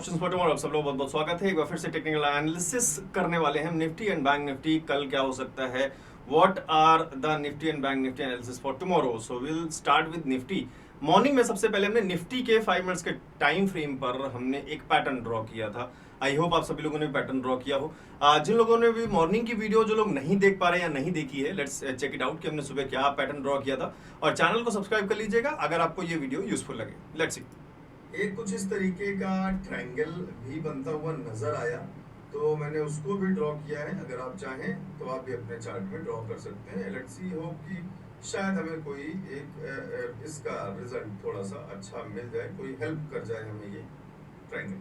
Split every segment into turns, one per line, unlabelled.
Options पर tomorrow आप सब लोग बहुत बहुत स्वागत है। एक बार फिर से टेक्निकल एनालिसिस करने वाले हैं निफ्टी एंड बैंक निफ्टी। कल क्या हो सकता है, what are the Nifty and bank Nifty analysis for tomorrow. So will start with Nifty. Morning में सबसे पहले हमने निफ्टी के 5 मिनट्स के टाइम फ्रेम पर हमने एक पैटर्न ड्रॉ किया था। आई होप आप सभी लोगों ने पैटर्न ड्रॉ किया हो। जिन लोगों ने भी मॉर्निंग की वीडियो जो लोग नहीं देख पा रहे हैं या नहीं देखी है, लेट्स चेक इट आउट कि हमने सुबह क्या पैटर्न ड्रॉ किया था। और चैनल को सब्सक्राइब कर लीजिएगा अगर आपको ये वीडियो यूजफुल लगे। Let's see. एक कुछ इस तरीके का ट्रायंगल भी बनता हुआ नजर आया, तो मैंने उसको भी ड्रॉ किया है। अगर आप चाहें तो आप भी अपने चार्ट में ड्रॉ कर सकते हैं। लेट्स सी होप कि शायद हमें कोई एक इसका रिजल्ट थोड़ा सा अच्छा मिल जाए, कोई हेल्प कर जाए हमें ये ट्रायंगल।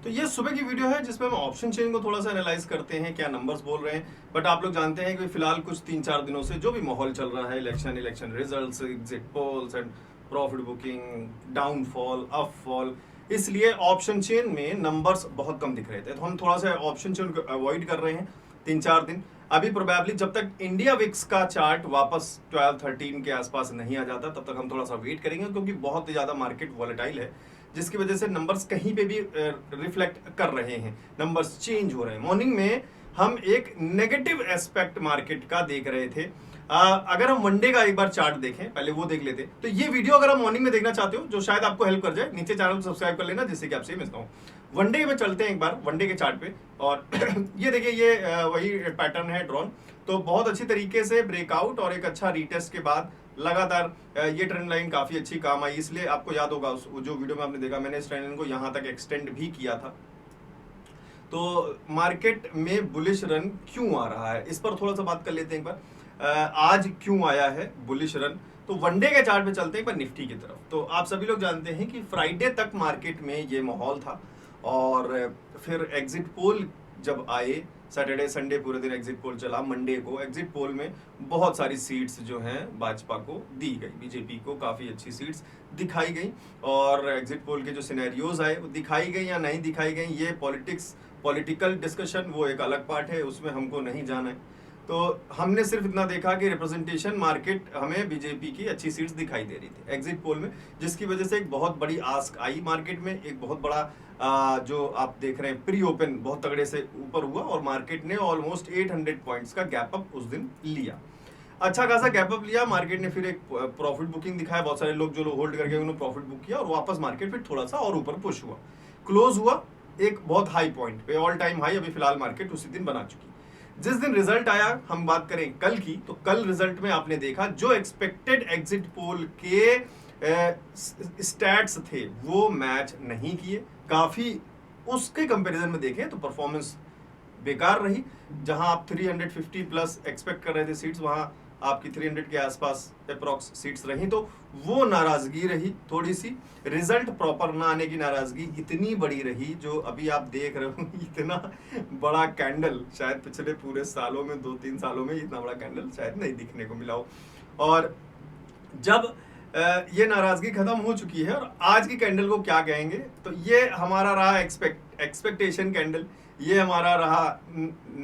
तो ये सुबह की वीडियो है जिसमें हम ऑप्शन चेन को थोड़ा सा एनालाइज करते हैं, क्या नंबर्स बोल रहे हैं। बट आप लोग जानते हैं कि फिलहाल कुछ 3-4 दिनों से जो भी माहौल चल रहा है, election results, exit polls and profit booking, downfall, upfall, इसलिए ऑप्शन चेन में नंबर्स बहुत कम दिख रहे थे। तो हम थोड़ा सा ऑप्शन चेन को अवॉइड कर रहे हैं 3-4 दिन। अभी प्रोबेबली जब तक इंडिया विक्स का चार्ट वापस 12-13 के आसपास नहीं आ जाता तब तक हम थोड़ा सा वेट करेंगे, क्योंकि बहुत ही ज्यादा मार्केट वॉलेटाइल है, जिसकी वजह से नंबर्स कहीं पे भी रिफ्लेक्ट कर रहे हैं, नंबर्स चेंज हो रहे हैं। मॉर्निंग में हम एक नेगेटिव एस्पेक्ट मार्केट का देख रहे थे। अगर हम वनडे का एक बार चार्ट देखें, पहले वो देख लेते। तो ये वीडियो अगर आप मॉर्निंग में देखना चाहते हो, जो शायद आपको हेल्प कर जाए, नीचे चैनल को सब्सक्राइब कर लेना जिससे कि आपसे मिलता हूँ। वनडे में चलते हैं एक बार, वनडे के चार्ट पे। और ये देखिए, ये वही पैटर्न है ड्रॉन। तो बहुत अच्छी तरीके से ब्रेकआउट और एक अच्छा रीटेस्ट के बाद लगातार ये ट्रेंड लाइन काफी अच्छी काम आई। इसलिए आपको याद होगा जो वीडियो में आपने देखा, मैंने इस ट्रेंड लाइन को यहाँ तक एक्सटेंड भी किया था। तो मार्केट में बुलिश रन क्यों आ रहा है, इस पर थोड़ा सा बात कर लेते हैं एक बार। आज क्यों आया है बुलिश रन। तो वनडे के चार्ट पे चलते हैं एक बार निफ्टी की तरफ। तो आप सभी लोग जानते हैं कि फ्राइडे तक मार्केट में ये माहौल था, और फिर एग्जिट पोल जब आए, सैटरडे संडे पूरे दिन एग्जिट पोल चला। मंडे को एग्जिट पोल में बहुत सारी सीट्स जो हैं भाजपा को दी गई, बीजेपी को काफी अच्छी सीट्स दिखाई गई। और एग्जिट पोल के जो सिनेरियोज आए वो दिखाई गई या नहीं दिखाई गई, ये पॉलिटिकल डिस्कशन वो एक अलग पार्ट है, उसमें हमको नहीं जाना है। तो हमने सिर्फ इतना देखा कि रिप्रेजेंटेशन मार्केट हमें बीजेपी की अच्छी सीट्स दिखाई दे रही थी एग्जिट पोल में, जिसकी वजह से एक बहुत बड़ी आस्क आई मार्केट में। एक बहुत बड़ा जो आप देख रहे हैं प्री ओपन बहुत तगड़े से ऊपर हुआ, और मार्केट ने ऑलमोस्ट 800 पॉइंट्स का गैप अप उस दिन लिया। अच्छा खासा गैप अप लिया मार्केट ने, फिर एक प्रॉफिट बुकिंग दिखाया। बहुत सारे लोग जो लोग होल्ड करके उन्होंने प्रॉफिट बुक किया, और वापस मार्केट फिर थोड़ा सा और ऊपर पुश हुआ, क्लोज हुआ एक बहुत हाई पॉइंट पे, ऑल टाइम हाई अभी फिलहाल मार्केट उसी दिन बना चुकी। जिस दिन रिजल्ट आया, हम बात करें कल की, तो कल रिजल्ट में आपने देखा जो एक्सपेक्टेड एग्जिट पोल के स्टैट्स थे वो मैच नहीं किए काफी। उसके कंपैरिजन में देखें तो परफॉर्मेंस बेकार रही। जहां आप 350 प्लस एक्सपेक्ट कर रहे थे सीट्स, वहां आपकी 300 के आसपास अप्रॉक्स सीट्स रही, तो वो नाराजगी रही थोड़ी सी। रिजल्ट प्रॉपर ना आने की नाराजगी इतनी बड़ी रही, जो अभी आप देख रहे हो। इतना बड़ा कैंडल शायद पिछले पूरे सालों में, 2-3 सालों में इतना बड़ा कैंडल शायद नहीं दिखने को मिला हो। और जब ये नाराजगी खत्म हो चुकी है, और आज की कैंडल को क्या कहेंगे, तो ये हमारा रहा एक्सपेक्टेशन कैंडल, ये हमारा रहा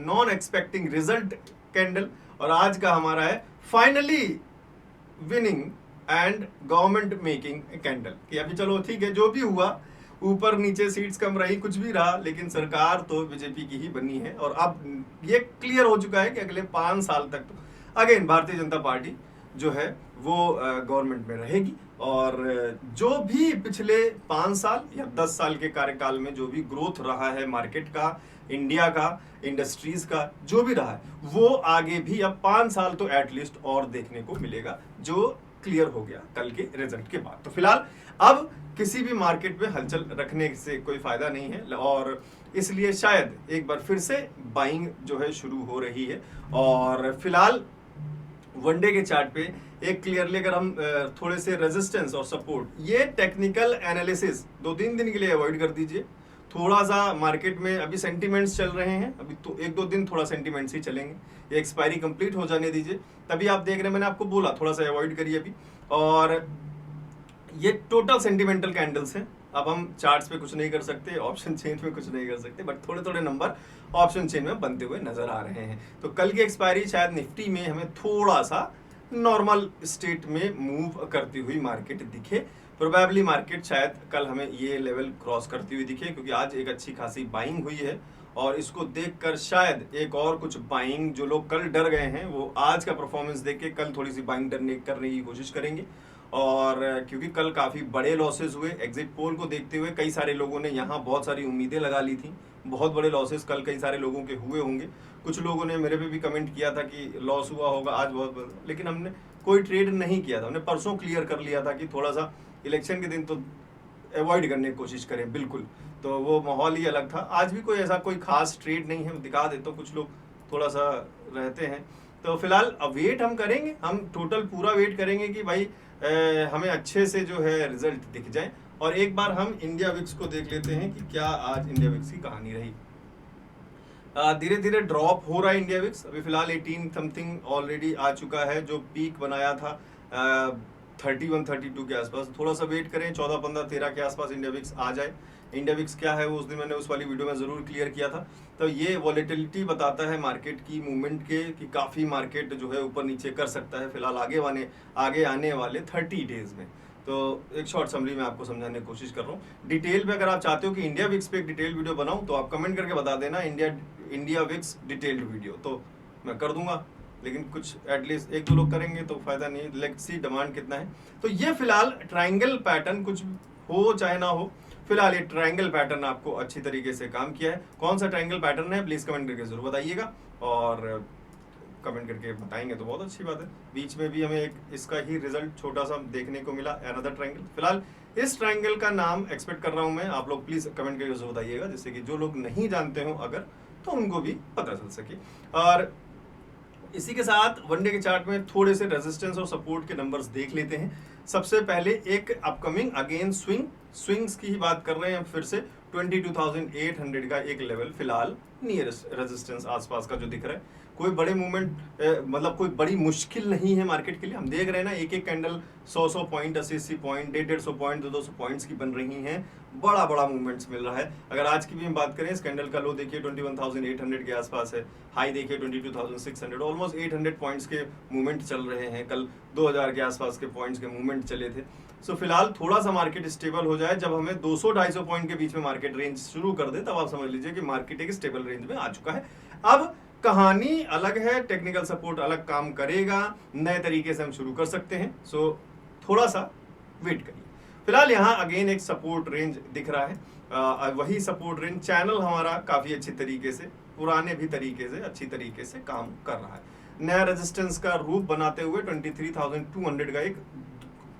नॉन एक्सपेक्टिंग रिजल्ट कैंडल, और आज का हमारा है finally winning and government making candle. कि अभी चलो ठीक है, जो भी हुआ, ऊपर नीचे सीट्स कम रही, कुछ भी रहा, लेकिन सरकार तो बीजेपी की ही बनी है। और अब ये क्लियर हो चुका है कि अगले 5 साल तक तो अगेन भारतीय जनता पार्टी जो है वो गवर्नमेंट में रहेगी। और जो भी पिछले 5 साल या 10 साल के कार्यकाल में जो भी ग्रोथ रहा है मार्केट का, इंडिया का, इंडस्ट्रीज का, जो भी रहा है, वो आगे भी अब 5 साल तो एटलीस्ट और देखने को मिलेगा, जो क्लियर हो गया कल के रिजल्ट के बाद। तो फिलहाल अब किसी भी मार्केट में हलचल रखने से कोई फायदा नहीं है, और इसलिए शायद एक बार फिर से बाइंग जो है शुरू हो रही है। और फिलहाल वनडे के चार्ट पे एक क्लियरली अगर हम थोड़े से रेजिस्टेंस और सपोर्ट, ये टेक्निकल एनालिसिस 2-3 दिन के लिए अवॉइड कर दीजिए। थोड़ा सा मार्केट में अभी सेंटीमेंट्स चल रहे हैं, अभी तो 1-2 दिन थोड़ा सेंटीमेंट्स ही चलेंगे, ये एक्सपायरी कंप्लीट हो जाने दीजिए, तभी आप देख रहे हैं। मैंने आपको बोला थोड़ा सा अवॉइड करिए अभी। और ये टोटल सेंटिमेंटल कैंडल्स हैं, अब हम चार्ट्स पे कुछ नहीं कर सकते, ऑप्शन चेन में कुछ नहीं कर सकते, बट थोड़े थोड़े नंबर ऑप्शन चेन में बनते हुए नजर आ रहे हैं। तो कल की एक्सपायरी शायद निफ्टी में हमें थोड़ा सा नॉर्मल स्टेट में मूव करती हुई मार्केट दिखे, प्रोबेबली मार्केट शायद कल हमें ये लेवल क्रॉस करती हुई दिखे, क्योंकि आज एक अच्छी खासी बाइंग हुई है और इसको देखकर शायद एक और कुछ बाइंग, जो लोग कल डर गए हैं वो आज का परफॉर्मेंस देख के कल थोड़ी सी बाइंग करने की कोशिश करेंगे। और क्योंकि कल काफ़ी बड़े लॉसेस हुए, एग्जिट पोल को देखते हुए कई सारे लोगों ने यहाँ बहुत सारी उम्मीदें लगा ली थी। बहुत बड़े लॉसेस कल कई सारे लोगों के हुए होंगे। कुछ लोगों ने मेरे पे भी कमेंट किया था कि लॉस हुआ होगा आज बहुत बड़ा, लेकिन हमने कोई ट्रेड नहीं किया था। हमने परसों क्लियर कर लिया था कि थोड़ा सा इलेक्शन के दिन तो अवॉइड करने की कोशिश करें, बिल्कुल। तो वो माहौल ही अलग था। आज भी कोई ऐसा कोई खास ट्रेड नहीं है, दिखा देता हूँ। कुछ लोग थोड़ा सा रहते हैं। तो फिलहाल अब वेट हम करेंगे, हम टोटल पूरा वेट करेंगे कि भाई हमें अच्छे से जो है रिजल्ट दिख जाए। और एक बार हम इंडिया विक्स को देख लेते हैं कि क्या आज इंडिया विक्स की कहानी रही। धीरे धीरे ड्रॉप हो रहा है इंडिया विक्स। अभी फिलहाल 18 समथिंग ऑलरेडी आ चुका है, जो पीक बनाया था 31-32 के आसपास। थोड़ा सा वेट करें, 14, 15, 13 के आसपास इंडिया विक्स आ जाए। इंडिया विक्स क्या है वो उस दिन मैंने उस वाली वीडियो में ज़रूर क्लियर किया था। तो ये वॉलेटिलिटी बताता है मार्केट की मूवमेंट के, कि काफ़ी मार्केट जो है ऊपर नीचे कर सकता है फिलहाल आगे आने वाले 30 डेज में। तो एक शॉर्ट समरी में आपको समझाने की कोशिश कर रहा हूँ। डिटेल पे अगर आप चाहते हो कि इंडिया विक्स पे एक डिटेल वीडियो बनाऊँ तो आप कमेंट करके बता देना इंडिया विक्स डिटेल्ड वीडियो, तो मैं कर दूंगा। लेकिन कुछ एटलीस्ट 1-2 लोग करेंगे तो फायदा नहीं, लेट्स सी डिमांड कितना है। तो ये फिलहाल ट्रायंगल पैटर्न, कुछ हो चाहे ना हो, फिलहाल ये ट्रायंगल पैटर्न आपको अच्छी तरीके से काम किया है। कौन सा ट्रायंगल पैटर्न है प्लीज कमेंट करके जरूर बताइएगा, और कमेंट करके बताएंगे तो बहुत अच्छी बात है। बीच में भी हमें एक इसका ही रिजल्ट छोटा सा देखने को मिला, अनदर ट्रायंगल। फिलहाल इस ट्रायंगल का नाम एक्सपेक्ट कर रहा हूं मैं, आप लोग प्लीज कमेंट करके जरूर बताइएगा, जिससे कि जो लोग नहीं जानते हो अगर, तो उनको भी पता चल सके। और इसी के साथ वनडे के चार्ट में थोड़े से रेजिस्टेंस और सपोर्ट के नंबर्स देख लेते हैं। सबसे पहले एक अपकमिंग अगेन स्विंग्स की ही बात कर रहे हैं फिर से। 22,800 का एक लेवल फिलहाल नियरेस्ट रेजिस्टेंस आसपास का जो दिख रहा है। कोई बड़े मूवमेंट मतलब कोई बड़ी मुश्किल नहीं है मार्केट के लिए। हम देख रहे हैं ना, एक एक candle 100 point, 80 point, 150 point, 200 points की बन रही हैं। बड़ा मूवमेंट्स मिल रहा है। अगर आज की भी हम बात करें, इस कैंडल का लो देखिए 21,800 के आसपास है, हाई देखिए 22,600, ऑलमोस्ट 800 पॉइंट्स के मूवमेंट चल रहे हैं। कल 2000 के आसपास के पॉइंट्स के मूवमेंट चले थे। सो फिलहाल थोड़ा सा मार्केट स्टेबल हो जाए, जब हमें 200-250 पॉइंट के बीच में मार्केट रेंज शुरू कर दे, तब आप समझ लीजिए कि मार्केट एक स्टेबल रेंज में आ चुका है। अब कहानी अलग है, टेक्निकल सपोर्ट अलग काम करेगा, नए तरीके से हम शुरू कर सकते हैं। सो थोड़ा सा वेट करिए। फिलहाल यहाँ अगेन एक सपोर्ट रेंज दिख रहा है। वही सपोर्ट रेंज चैनल हमारा काफी अच्छी तरीके से, पुराने भी तरीके से, अच्छी तरीके से काम कर रहा है। नया रेजिस्टेंस का रूप बनाते हुए 23,200 का एक,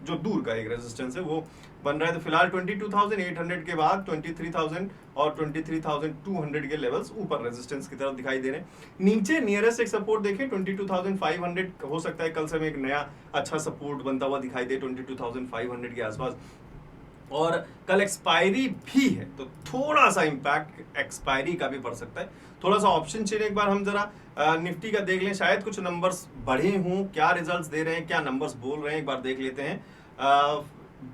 जो दूर का एक रेजिस्टेंस है, वो बन रहा है। तो फिलहाल 22,800 के बाद 23,000 और 23,200 के लेवल्स ऊपर रेजिस्टेंस की तरफ दिखाई दे रहे हैं। नीचे नियरेस्ट एक सपोर्ट देखें 22,500, हो सकता है कल से हमें एक नया अच्छा सपोर्ट बनता हुआ दिखाई दे 22,500 के आसपास। और कल एक्सपायरी भी है, तो थोड़ा सा इम्पैक्ट एक्सपायरी का भी पड़ सकता है। थोड़ा सा ऑप्शन चेन एक बार हम जरा निफ्टी का देख लें, शायद कुछ नंबर्स बढ़े हों, क्या रिजल्ट्स दे रहे हैं, क्या नंबर्स बोल रहे हैं, एक बार देख लेते हैं।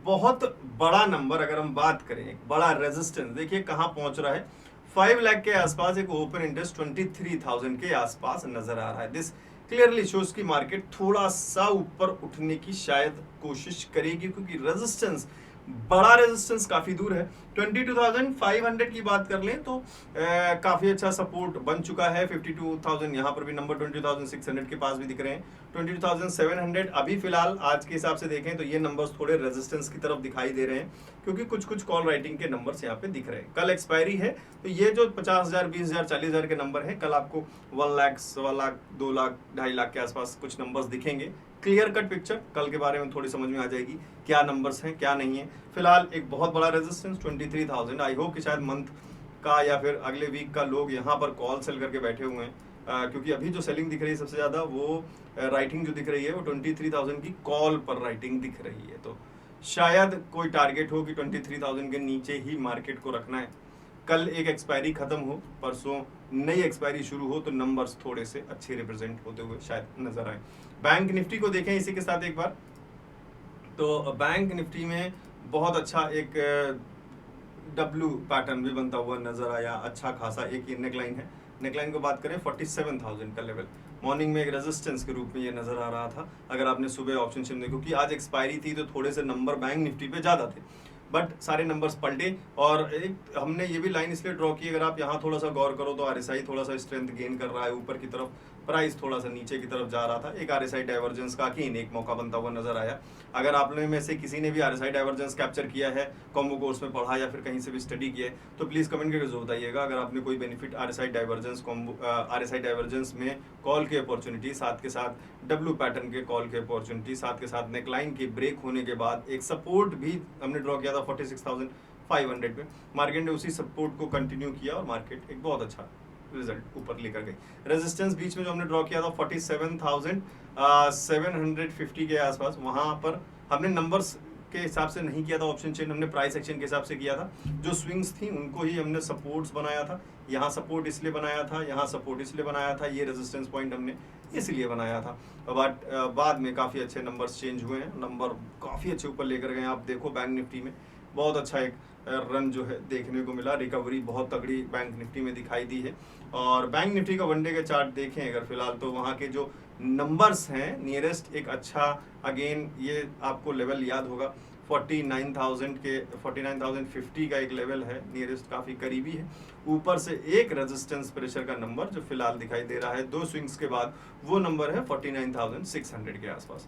बहुत बड़ा नंबर अगर हम बात करें, एक बड़ा रेजिस्टेंस देखिए कहाँ पहुंच रहा है, 5 लाख के आसपास एक ओपन इंटरेस्ट 23,000 के आसपास नजर आ रहा है। दिस क्लियरली शोज की मार्केट थोड़ा सा ऊपर उठने की शायद कोशिश करेगी, क्योंकि रेजिस्टेंस, बड़ा रेजिस्टेंस काफी दूर है। 22,500 की बात कर लें तो काफी अच्छा सपोर्ट बन चुका है। 52,000 यहाँ पर भी नंबर 22,600 के पास भी दिख रहे हैं। 22,700 अभी फिलहाल आज के हिसाब से देखें तो ये नंबर्स थोड़े रेजिस्टेंस की तरफ दिखाई दे रहे हैं, क्योंकि कुछ कॉल राइटिंग के नंबर्स यहाँ पे दिख रहे हैं। कल एक्सपायरी है, तो ये जो 50,000, 20,000, 40,000 के नंबर है, कल आपको 1 लाख, 1.25 लाख, 2 लाख, 2.5 लाख के आसपास कुछ नंबर्स दिखेंगे। क्लियर कट पिक्चर कल के बारे में थोड़ी समझ में आ जाएगी, क्या नंबर्स हैं क्या नहीं है। फिलहाल एक बहुत बड़ा रेजिस्टेंस 23,000, आई होप कि शायद मंथ का या फिर अगले वीक का लोग यहाँ पर कॉल सेल करके बैठे हुए हैं, क्योंकि अभी जो सेलिंग दिख रही है सबसे ज़्यादा, वो राइटिंग जो दिख रही है वो 23,000 की कॉल पर राइटिंग दिख रही है। तो शायद कोई टारगेट हो कि 23,000 के नीचे ही मार्केट को रखना है। कल एक एक्सपायरी खत्म हो, परसों नई एक्सपायरी शुरू हो, तो नंबर्स थोड़े से अच्छे रिप्रेजेंट होते हुए शायद नजर आए। बैंक निफ्टी को देखें इसी के साथ एक बार, तो बैंक निफ्टी में बहुत अच्छा एक डब्ल्यू पैटर्न भी बनता हुआ नजर आया, अच्छा खासा एक नेकलाइन है। नेकलाइन को बात करें 47,000 का लेवल मॉर्निंग में एक रेजिस्टेंस के रूप में ये नजर आ रहा था। अगर आपने सुबह ऑप्शन चेन देखो कि आज एक्सपायरी थी तो थोड़े से नंबर बैंक निफ्टी पे ज्यादा थे, बट सारे नंबर्स पलटे। और एक हमने ये भी लाइन इसलिए ड्रॉ की, अगर आप यहाँ थोड़ा सा गौर करो तो आरएसआई थोड़ा सा स्ट्रेंथ गेन कर रहा है ऊपर की तरफ, प्राइस थोड़ा सा नीचे की तरफ जा रहा था। एक आरएसआई डाइवर्जेंस का अगेन एक मौका बनता हुआ नजर आया। अगर आप लोगों में से किसी ने भी आरएसआई डाइवर्जेंस कैप्चर किया है, कॉम्बो कोर्स में पढ़ा या फिर कहीं से भी स्टडी किया है, तो प्लीज कमेंट करके जरूर बताइएगा। अगर आपने कोई बेनिफिट आरएसआई डाइवर्जेंस में कॉल की अपॉर्चुनिटी, साथ के साथ डब्ल्यू पैटर्न के कॉल की अपॉर्चुनिटी, साथ के साथ नेकलाइन के ब्रेक होने के बाद एक सपोर्ट भी हमने ड्रॉ किया था 46,500 पे, मार्केट ने उसी सपोर्ट को कंटिन्यू किया और मार्केट एक बहुत अच्छा रिजल्ट ऊपर लेकर गई। रेजिस्टेंस बीच में जो हमने ड्रॉ किया था 47,750 के आसपास, वहां पर हमने नंबर्स के हिसाब से नहीं किया था ऑप्शन चेन, हमने प्राइस एक्शन के हिसाब से किया था। जो स्विंग्स थी उनको ही हमने सपोर्ट्स बनाया था। यहाँ सपोर्ट इसलिए बनाया था, यहाँ सपोर्ट इसलिए बनाया था, ये रेजिस्टेंस पॉइंट हमने इसलिए बनाया था। बट बाद में काफ़ी अच्छे नंबर्स चेंज हुए हैं, नंबर काफ़ी अच्छे ऊपर लेकर गए। आप देखो बैंक निफ्टी में बहुत अच्छा एक रन जो है देखने को मिला, रिकवरी बहुत तगड़ी बैंक निफ्टी में दिखाई दी है। और बैंक निफ्टी का वनडे का चार्ट देखें अगर फिलहाल, तो वहाँ के जो नंबर्स हैं नियरेस्ट एक अच्छा, अगेन ये आपको लेवल याद होगा 49,050 का एक लेवल है, नियरेस्ट काफ़ी करीबी है। ऊपर से एक रेजिस्टेंस प्रेशर का नंबर जो फिलहाल दिखाई दे रहा है 2 स्विंग्स के बाद, वो नंबर है 49,600 के आसपास।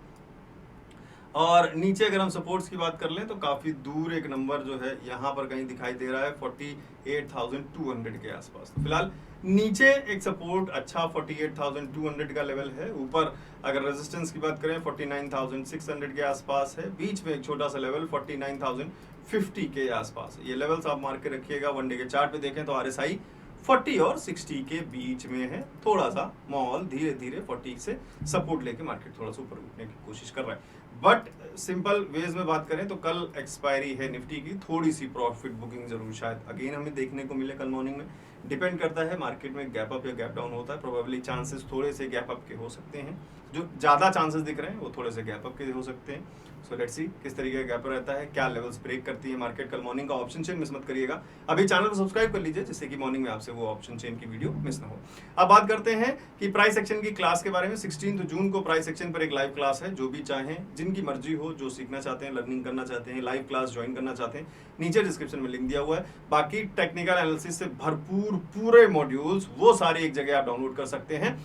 और नीचे अगर हम सपोर्ट्स की बात कर लें तो काफी दूर एक नंबर जो है यहाँ पर कहीं दिखाई दे रहा है 48,200 के आसपास। तो फिलहाल नीचे एक सपोर्ट अच्छा 48,200 का लेवल है, ऊपर अगर रेजिस्टेंस की बात करें 49,600 के आसपास है, बीच में एक छोटा सा लेवल 49,050 के आसपास। ये लेवल्स आप मार्क के रखिएगा। वनडे के चार्ट पे देखें तो आरएसआई 40 और 60 के बीच में है, थोड़ा सा माहौल धीरे धीरे 40 से सपोर्ट लेके मार्केट थोड़ा सा ऊपर उठने की कोशिश कर रहा है। बट सिंपल वेज में बात करें तो कल एक्सपायरी है निफ्टी की, थोड़ी सी प्रॉफिट बुकिंग जरूर शायद अगेन हमें देखने को मिले कल मॉर्निंग में। डिपेंड करता है मार्केट में गैप अप या गैप डाउन होता है, प्रोबेबली चांसेस थोड़े से गैप अप के हो सकते हैं, जो ज्यादा चांसेस दिख रहे हैं वो थोड़े से गैप अप के हो सकते हैं। सो लेट्स सी किस तरीके का गैप रहता है, क्या लेवल्स ब्रेक करती है मार्केट कल मॉर्निंग का। ऑप्शन चेन मिस मत करिएगा, अभी चैनल को सब्सक्राइब कर लीजिए जिससे कि मॉर्निंग में आपसे वो ऑप्शन चेन की वीडियो मिस ना हो। अब बात करते हैं कि प्राइस एक्शन की क्लास के बारे में। 16 जून को प्राइस एक्शन पर एक लाइव क्लास है, जो भी चाहें, जिनकी मर्जी हो, जो सीखना चाहते हैं, लर्निंग करना चाहते हैं, लाइव क्लास ज्वाइन करना चाहते हैं, नीचे डिस्क्रिप्शन में लिंक दिया हुआ है। बाकी टेक्निकल एनालिसिस से भरपूर पूरे मॉड्यूल्स वो सारे एक जगह आप डाउनलोड कर सकते हैं,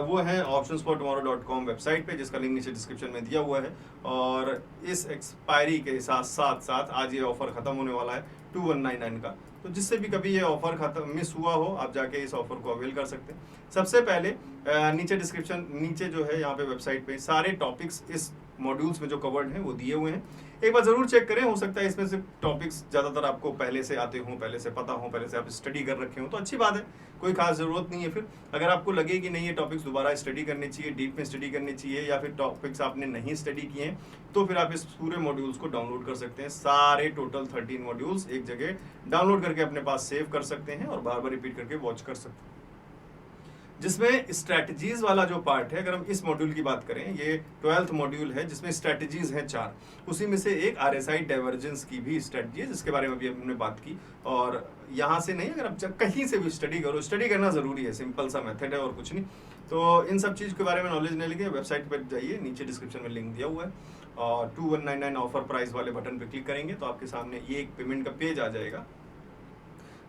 वो है optionsfortomorrow.com वेबसाइट पे, जिसका लिंक नीचे डिस्क्रिप्शन में दिया हुआ है। और इस एक्सपायरी के साथ आज ये ऑफर खत्म होने वाला है 2199 का, तो जिससे भी कभी ये ऑफर खत्म मिस हुआ हो, आप जाके इस ऑफर को अवेल कर सकते हैं। सबसे पहले नीचे डिस्क्रिप्शन, नीचे जो है यहाँ पे वेबसाइट पे सारे टॉपिक्स इस मॉड्यूल्स में जो कवर्ड हैं वो दिए हुए हैं, एक बार जरूर चेक करें। हो सकता है इसमें से टॉपिक्स ज्यादातर आपको पहले से आते हों, पहले से पता हो, पहले से आप स्टडी कर रखे हो तो अच्छी बात है, कोई खास जरूरत नहीं है। फिर अगर आपको लगे कि नहीं ये टॉपिक्स दोबारा स्टडी करनी चाहिए, डीप में स्टडी करनी चाहिए, या फिर टॉपिक्स आपने नहीं स्टडी किए हैं, तो फिर आप इस पूरे मॉड्यूल्स को डाउनलोड कर सकते हैं। सारे टोटल 13 मॉड्यूल्स एक जगह डाउनलोड करके अपने पास सेव कर सकते हैं और बार बार रिपीट करके वॉच कर सकते हैं। जिसमें स्ट्रेटजीज वाला जो पार्ट है, अगर हम इस मॉड्यूल की बात करें, ये 12th मॉड्यूल है जिसमें स्ट्रेटजीज हैं 4, उसी में से एक आरएसआई डाइवर्जेंस की भी स्ट्रेटजी है, जिसके बारे में अभी हमने बात की। और यहाँ से नहीं, अगर आप कहीं से भी स्टडी करो, स्टडी करना जरूरी है, सिंपल सा मेथड है और कुछ नहीं। तो इन सब चीज़ के बारे में नॉलेज नहीं लेके वेबसाइट पर जाइए, नीचे डिस्क्रिप्शन में लिंक दिया हुआ है, और 2199 ऑफर प्राइस वाले बटन पर क्लिक करेंगे तो आपके सामने ये एक पेमेंट का पेज आ जाएगा,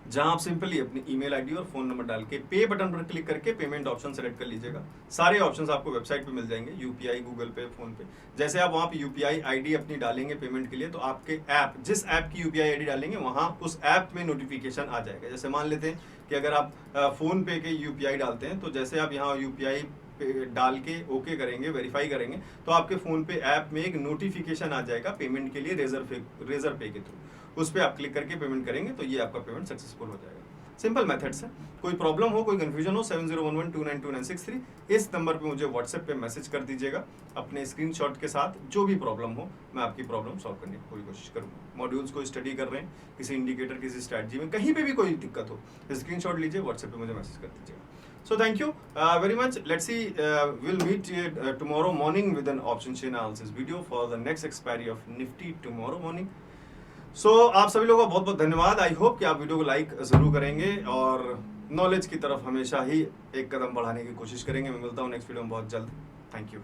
जहां आप सिंपली अपनी ईमेल आईडी और फोन नंबर डाल के पे बटन पर क्लिक करके पेमेंट ऑप्शन सेलेक्ट कर लीजिएगा। सारे ऑप्शंस आपको वेबसाइट पे मिल जाएंगे, यूपीआई, गूगल पे, फोन पे। जैसे आप वहां पे यूपीआई आईडी अपनी डालेंगे पेमेंट के लिए, तो आपके ऐप, जिस ऐप की यूपीआई आईडी डालेंगे वहां उस ऐप में नोटिफिकेशन आ जाएगा। जैसे मान लेते हैं कि अगर आप फोन पे के यूपीआई डालते हैं, तो जैसे आप यहाँ यूपीआई डाल के ओके करेंगे, वेरीफाई करेंगे, तो आपके फोन पे ऐप में एक नोटिफिकेशन आ जाएगा पेमेंट के लिए रेजर पे के थ्रू। उस पर आप क्लिक करके पेमेंट करेंगे तो ये आपका पेमेंट सक्सेसफुल हो जाएगा। सिंपल मेथड्स है। कोई प्रॉब्लम हो, कोई कंफ्यूजन हो, 7011292963 इस नंबर पे मुझे व्हाट्सएप पे मैसेज कर दीजिएगा अपने स्क्रीनशॉट के साथ। जो भी प्रॉब्लम हो मैं आपकी प्रॉब्लम सॉल्व करने की पूरी कोशिश करूँगा। मॉड्यूल्स को स्टडी कर रहे हैं, किसी इंडिकेटर, किसी स्ट्रैटेजी में, कहीं पे भी कोई दिक्कत हो, स्क्रीनशॉट लीजिए, व्हाट्सएप पे मुझे मैसेज कर दीजिएगा। So thank you very much. Let's see, we'll meet tomorrow morning with an option chain analysis video for the next expiry of Nifty tomorrow morning. आप सभी लोगों का बहुत बहुत धन्यवाद। आई होप कि आप वीडियो को लाइक जरूर करेंगे और नॉलेज की तरफ हमेशा ही एक कदम बढ़ाने की कोशिश करेंगे। मैं मिलता हूँ नेक्स्ट वीडियो में बहुत जल्द। Thank you.